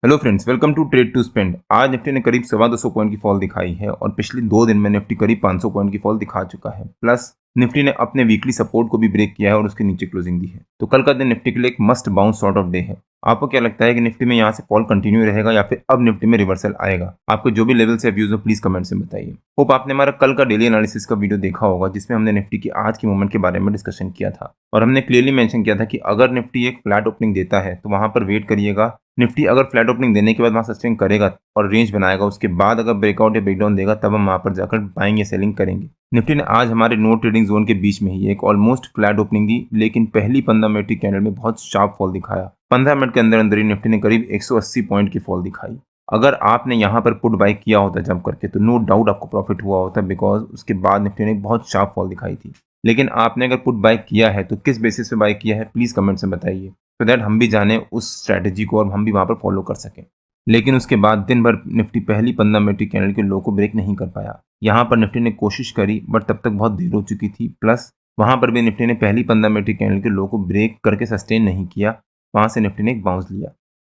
Hello friends, welcome to trade to spend. आज निफ्टी ने करीब 250 पॉइंट की फॉल दिखाई है और पिछले 2 दिन में निफ्टी करीब 500 पॉइंट की फॉल दिखा चुका है। प्लस निफ्टी ने अपने वीकली सपोर्ट को भी ब्रेक किया है और उसके नीचे क्लोजिंग दी है। तो कल का दिन निफ्टी के लिए एक must bounce sort of day है। आपको क्या लगता है कि निफ्टी में यहाँ से फॉल कंटिन्यू रहेगा या फिर अब निफ्टी में रिवर्सल आएगा? आपको जो भी लेवल से व्यूज हो प्लीज कमेंट से बताइए। होप आपने हमारा कल का डेली एनालिसिस का वीडियो देखा होगा जिसमें हमने निफ्टी की आज की मूवमेंट के बारे में डिस्कशन किया था और हमने क्लियरली मेंशन किया था कि अगर निफ्टी एक फ्लैट ओपनिंग देता है तो वहां पर वेट करिएगा। निफ्टी अगर फ्लैट ओपनिंग देने के बाद वहां सस्टेन करेगा और रेंज बनाएगा, उसके बाद अगर ब्रेकआउट या ब्रेकडाउन देगा तब हम वहां पर जाकर बाइंग या सेलिंग करेंगे। निफ्टी ने आज हमारे नो ट्रेडिंग जोन के बीच में ही एक ऑलमोस्ट फ्लैट ओपनिंग दी, लेकिन पहली 15 मिनट की कैंडल में बहुत शार्प फॉल दिखाया। 15 मिनट के अंदर अंदर ही निफ्टी ने करीब 180 पॉइंट की फॉल दिखाई। अगर आपने यहाँ पर पुट बाई किया होता जंप करके तो नो डाउट आपको प्रॉफिट हुआ होता, बिकॉज उसके बाद निफ्टी ने बहुत शार्प फॉल दिखाई थी। लेकिन आपने अगर पुट बाई किया है तो किस बेसिस पे बाई किया है प्लीज कमेंट से बताइए, सो दैट हम भी जाने उस स्ट्रैटेजी को और हम भी वहां पर फॉलो कर सकें। लेकिन उसके बाद दिन भर निफ्टी पहली 15 मिनट की कैंडल के लो को ब्रेक नहीं कर पाया। यहाँ पर निफ्टी ने कोशिश करी बट तब तक बहुत देर हो चुकी थी। प्लस वहां पर भी निफ्टी ने पहली 15 मिनट की कैंडल के लो को ब्रेक करके सस्टेन नहीं किया। वहां से निफ्टी ने एक बाउंस लिया।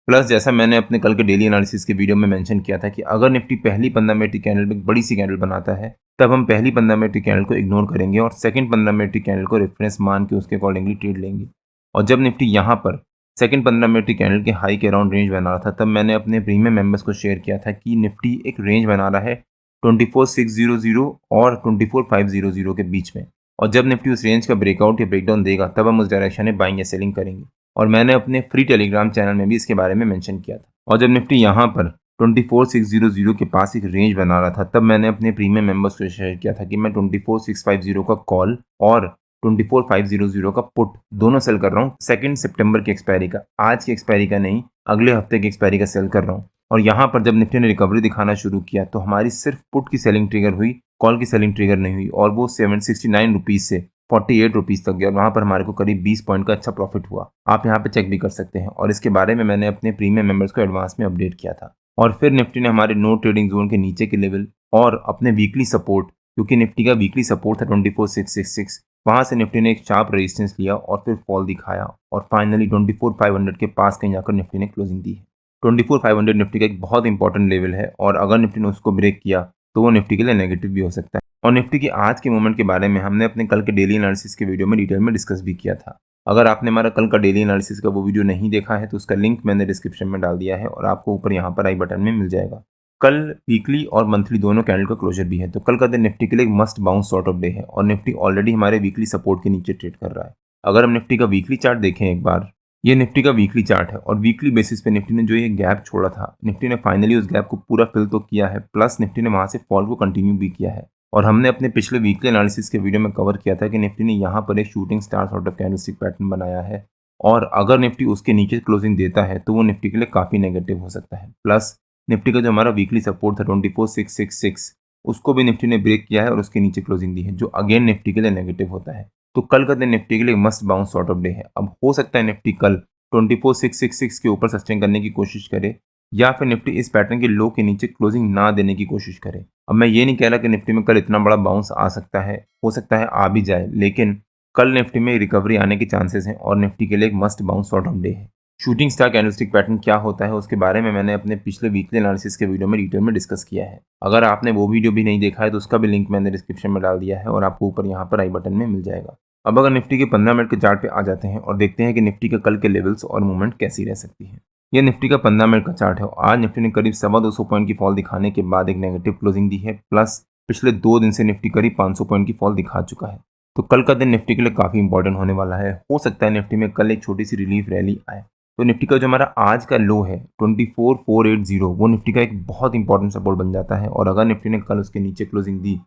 प्लस जैसा मैंने अपने कल के डेली एनालिसिस के वीडियो में मेंशन किया था कि अगर निफ्टी पहली 15 मिनट की कैंडल में एक बड़ी सी कैंडल बनाता है तब हम पहली 15 मिनट की कैंडल को इग्नोर करेंगे और सेकंड 15 मिनट की कैंडल को रेफरेंस मान के उसके अकॉर्डिंगली ट्रेड लेंगे। और जब निफ्टी यहाँ पर सेकंड 15 मिनट की कैंडल के हाई के अराउंड रेंज बना रहा था तब मैंने अपने प्रीमियम मेंबर्स को शेयर किया था कि निफ्टी एक रेंज बना रहा है 24,600 और 24,500 के बीच में। और जब निफ्टी उस रेंज का ब्रेकआउट या ब्रेकडाउन देगा तब हम उस डायरेक्शन में बाइंग या सेलिंग करेंगे। और मैंने अपने फ्री टेलीग्राम चैनल में भी इसके बारे में मेंशन किया था। और जब निफ्टी यहाँ पर 24,600 के पास एक रेंज बना रहा था तब मैंने अपने प्रीमियम मेंबर्स को शेयर किया था कि मैं 24,650 का कॉल और 24,500 का पुट दोनों सेल कर रहा हूँ 2 सितंबर की एक्सपायरी का, आज की एक्सपायरी का नहीं, अगले हफ्ते की एक्सपायरी का सेल कर रहा हूँ। और यहाँ पर जब निफ्टी ने रिकवरी दिखाना शुरू किया तो हमारी सिर्फ पुट की सेलिंग ट्रिगर हुई, कॉल की सेलिंग ट्रिगर नहीं हुई और वो 769 रुपीज से 48 रुपीज तक गया और वहां पर हमारे को करीब 20 पॉइंट का अच्छा प्रॉफिट हुआ। आप यहाँ पे चेक भी कर सकते हैं और इसके बारे में मैंने अपने प्रीमियम मेंबर्स को एडवांस में अपडेट किया था। और फिर निफ्टी ने हमारे नो ट्रेडिंग जोन के नीचे के लेवल और अपने वीकली सपोर्ट, क्योंकि निफ्टी का वीकली सपोर्ट था 24,666, वहां से निफ्टी ने एक शार्प रेजिस्टेंस लिया और फिर फॉल दिखाया और फाइनली 24,500 के पास कहीं जाकर निफ्टी ने क्लोजिंग दी है। 24,500 निफ्टी का एक बहुत इंपॉर्टेंट लेवल है और अगर निफ्टी ने उसको ब्रेक किया तो वो निफ्टी के लिए नेगेटिव भी हो सकता है। और निफ्टी की आज के मूवमेंट के बारे में हमने अपने कल के डेली एनालिसिस के वीडियो में डिटेल में डिस्कस भी किया था। अगर आपने हमारा कल का डेली एनालिसिस का वो वीडियो नहीं देखा है तो उसका लिंक मैंने डिस्क्रिप्शन में डाल दिया है और आपको ऊपर यहाँ पर आई बटन में मिल जाएगा। कल वीकली और मंथली दोनों कैंडल का क्लोजर भी है, तो कल का दिन निफ्टी के लिए एक must bounce sort of day है और निफ्टी ऑलरेडी हमारे वीकली सपोर्ट के नीचे ट्रेड कर रहा है। अगर हम निफ्टी का वीकली चार्ट देखें एक बार, ये निफ्टी का वीकली चार्ट है और वीकली बेसिस पे निफ्टी ने जो ये गैप छोड़ा था, निफ्टी ने फाइनली उस गैप को पूरा फिल तो किया है, प्लस निफ्टी ने वहां से फॉल को कंटिन्यू भी किया है। और हमने अपने पिछले वीकली एनालिसिस के वीडियो में कवर किया था कि निफ्टी ने यहाँ पर एक shooting star sort of candlestick pattern बनाया है और अगर निफ्टी उसके नीचे क्लोजिंग देता है तो वो निफ्टी के लिए काफ़ी नेगेटिव हो सकता है। प्लस निफ्टी का जो हमारा वीकली सपोर्ट था 24,666, उसको भी निफ्टी ने ब्रेक किया है और उसके नीचे क्लोजिंग दी है, जो अगेन निफ्टी के लिए नेगेटिव होता है। तो कल का दिन निफ्टी के लिए must bounce sort of day है। अब हो सकता है निफ्टी कल 24,666 के ऊपर सस्टेन करने की कोशिश करे या फिर निफ्टी इस पैटर्न के लो के नीचे क्लोजिंग ना देने की कोशिश करे। अब मैं ये नहीं कह रहा कि निफ्टी में कल इतना बड़ा बाउंस आ सकता है, हो सकता है आ भी जाए, लेकिन कल निफ्टी में रिकवरी आने के चांसेस हैं और निफ्टी के लिए एक must bounce sort of day है। शूटिंग स्टार कैंडलस्टिक पैटर्न क्या होता है उसके बारे में मैंने अपने पिछले वीकली एनालिसिस के वीडियो में डिटेल में डिस्कस किया है। अगर आपने वो वीडियो भी नहीं देखा है तो उसका भी लिंक मैंने डिस्क्रिप्शन में डाल दिया है और आपको ऊपर यहाँ पर आई बटन में मिल जाएगा। अब अगर निफ्टी के 15 मिनट के चार्ट पे आ जाते हैं और देखते हैं कि निफ्टी के कल के लेवल्स और मूवमेंट कैसी रह सकती है। यह निफ्टी का 15 मिनट का चार्ट है और आज निफ्टी ने करीब 250 पॉइंट की फॉल दिखाने के बाद एक नेगेटिव क्लोजिंग दी है, प्लस पिछले 2 दिन से निफ्टी करीब 500 पॉइंट की फॉल दिखा चुका है। तो कल का दिन निफ्टी के लिए काफ़ी इंपॉर्टेंट होने वाला है। हो सकता है निफ्टी में कल एक छोटी सी रिलीफ रैली आए। तो निफ्टी का जो हमारा आज का लो है 24,480, वो निफ्टी का एक बहुत इंपॉर्टेंट सपोर्ट बन जाता है और अगर निफ्टी ने कल उसके नीचे क्लोजिंग दी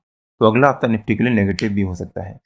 तो अगला हफ्ता निफ्टी के लिए नेगेटिव भी हो सकता है।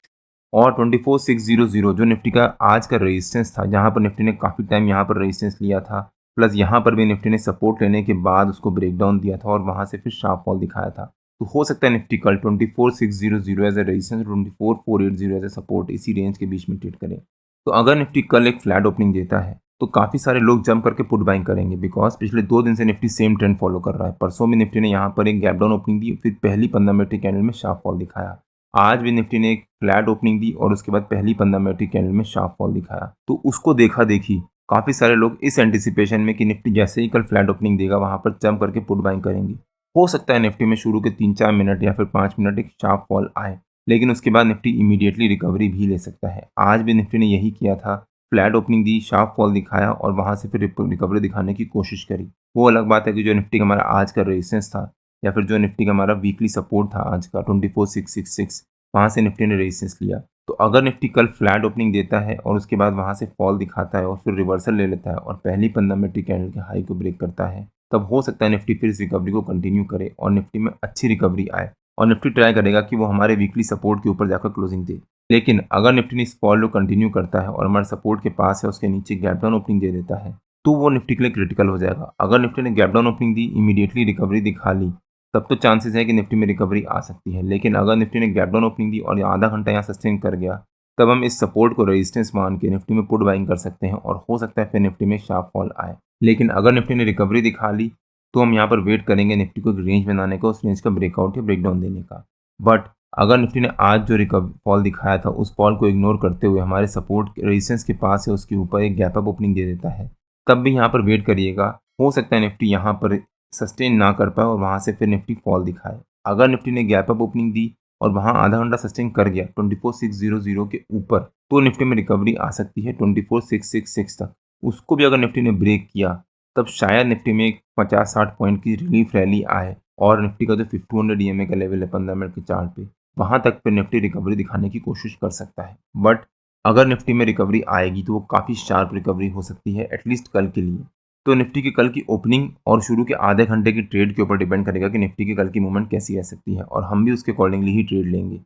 और 24,600 जो निफ्टी का आज का रेजिस्टेंस था, जहां पर निफ्टी ने काफ़ी टाइम यहाँ पर रेजिस्टेंस लिया था, प्लस यहाँ पर भी निफ्टी ने सपोर्ट लेने के बाद उसको ब्रेक डाउन दिया था और वहां से फिर शार्प फॉल दिखाया था। तो हो सकता है निफ्टी कल 24,600 as a resistance, 24,480 as a support, इसी रेंज के बीच में ट्रेड करे। तो अगर निफ्टी कल एक फ्लैट ओपनिंग देता है तो काफ़ी सारे लोग जंप करके पुट बाइंग करेंगे, बिकॉज पिछले 2 दिन से निफ्टी सेम ट्रेंड फॉलो कर रहा है। परसों भी निफ्टी ने यहाँ पर एक गैप डाउन ओपनिंग दी, फिर पहली 15 मिनट की कैंडल में शार्प फॉल दिखाया। आज भी निफ्टी ने एक फ्लैट ओपनिंग दी और उसके बाद पहली 15 मिनट की कैंडल में शार्प फॉल दिखाया। तो उसको देखा देखी काफ़ी सारे लोग इस एंटिसिपेशन में कि निफ्टी जैसे ही कल फ्लैट ओपनिंग देगा वहां पर जंप करके पुट बाइंग करेंगे। हो सकता है निफ्टी में शुरू के 3-4 मिनट या फिर 5 मिनट एक शार्प फॉल आए, लेकिन उसके बाद निफ्टी इमीडिएटली रिकवरी भी ले सकता है। आज भी निफ्टी ने यही किया था, फ्लैट ओपनिंग दी, शार्प फॉल दिखाया और वहां से फिर रिकवरी दिखाने की कोशिश करी। वो अलग बात है कि जो निफ्टी का हमारा आज का रेजिस्टेंस था या फिर जो निफ्टी का हमारा वीकली सपोर्ट था आज का 24,666, वहां से निफ्टी ने रेजिस्टेंस लिया। तो अगर निफ्टी कल फ्लैट ओपनिंग देता है और उसके बाद वहां से फॉल दिखाता है और फिर रिवर्सल ले लेता है और पहली 15 मिनट की कैंडल के हाई को ब्रेक करता है, तब हो सकता है निफ्टी फिर इस रिकवरी को कंटिन्यू करे और निफ्टी में अच्छी रिकवरी आए और निफ्टी ट्राई करेगा कि वो हमारे वीकली सपोर्ट के ऊपर जाकर क्लोजिंग दे। लेकिन अगर निफ्टी ने इस फॉल को कंटिन्यू करता है और हमारे सपोर्ट के पास है उसके नीचे गैप डाउन ओपनिंग दे देता है, तो वो निफ्टी के लिए क्रिटिकल हो जाएगा। अगर निफ्टी ने गैप डाउन ओपनिंग दी, इमीडिएटली रिकवरी दिखा ली, तब तो चांसेस है कि निफ्टी में रिकवरी आ सकती है। लेकिन अगर निफ्टी ने गैप डाउन ओपनिंग दी और आधा घंटा यहाँ सस्टेन कर गया, तब हम इस सपोर्ट को रेजिस्टेंस मान के निफ्टी में पुट बाइंग कर सकते हैं और हो सकता है फिर निफ्टी में शार्प फॉल आए। लेकिन अगर निफ्टी ने रिकवरी दिखा ली, तो हम यहाँ पर वेट करेंगे निफ्टी को एक रेंज बनाने का, उस रेंज का ब्रेकआउट या ब्रेकडाउन देने का। बट अगर निफ्टी ने आज जो फॉल दिखाया था उस फॉल को इग्नोर करते हुए हमारे सपोर्ट रेजिस्टेंस के पास है उसके ऊपर एक गैप अप ओपनिंग दे देता है, तब भी यहाँ पर वेट करिएगा। हो सकता है निफ्टी यहाँ पर सस्टेन ना कर पाए और वहाँ से फिर निफ्टी फॉल दिखाए। अगर निफ्टी ने गैप अप ओपनिंग दी और वहाँ आधा घंटा सस्टेन कर गया 24,600 के ऊपर, तो निफ्टी में रिकवरी आ सकती है 24,666 तक। उसको भी अगर निफ्टी ने ब्रेक किया, तब शायद निफ्टी में एक 50-60 पॉइंट की रिलीफ रैली आए और निफ्टी का जो 5200 EMA का लेवल है 15 मिनट के चार्ट पे, वहाँ तक फिर निफ्टी रिकवरी दिखाने की कोशिश कर सकता है। बट अगर निफ्टी में रिकवरी आएगी तो वो काफ़ी शार्प रिकवरी हो सकती है, एटलीस्ट कल के लिए। तो निफ्टी की कल की ओपनिंग और शुरू के आधे घंटे की ट्रेड के ऊपर डिपेंड करेगा कि निफ्टी की कल की मूवमेंट कैसी रह सकती है और हम भी उसके अकॉर्डिंगली ही ट्रेड लेंगे।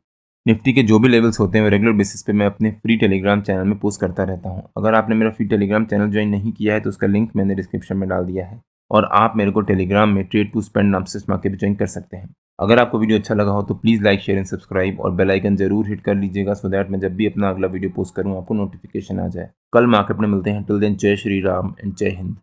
निफ्टी के जो भी लेवल्स होते हैं वो रेगुलर बेसिस पे मैं अपने फ्री टेलीग्राम चैनल में पोस्ट करता रहता हूँ। अगर आपने मेरा फ्री टेलीग्राम चैनल ज्वाइन नहीं किया है तो उसका लिंक मैंने डिस्क्रिप्शन में डाल दिया है और आप मेरे को टेलीग्राम में ट्रेड टू स्पेंड नाम से के भी ज्वाइन कर सकते हैं। अगर आपको वीडियो अच्छा लगा हो तो please like share and subscribe और बेल आइकन जरूर हिट कर लीजिएगा, सो दैट मैं जब भी अपना अगला वीडियो पोस्ट करूँ आपको नोटिफिकेशन आ जाए। कल मार्केट में मिलते हैं। टिल देन जय श्री राम एंड जय हिंद।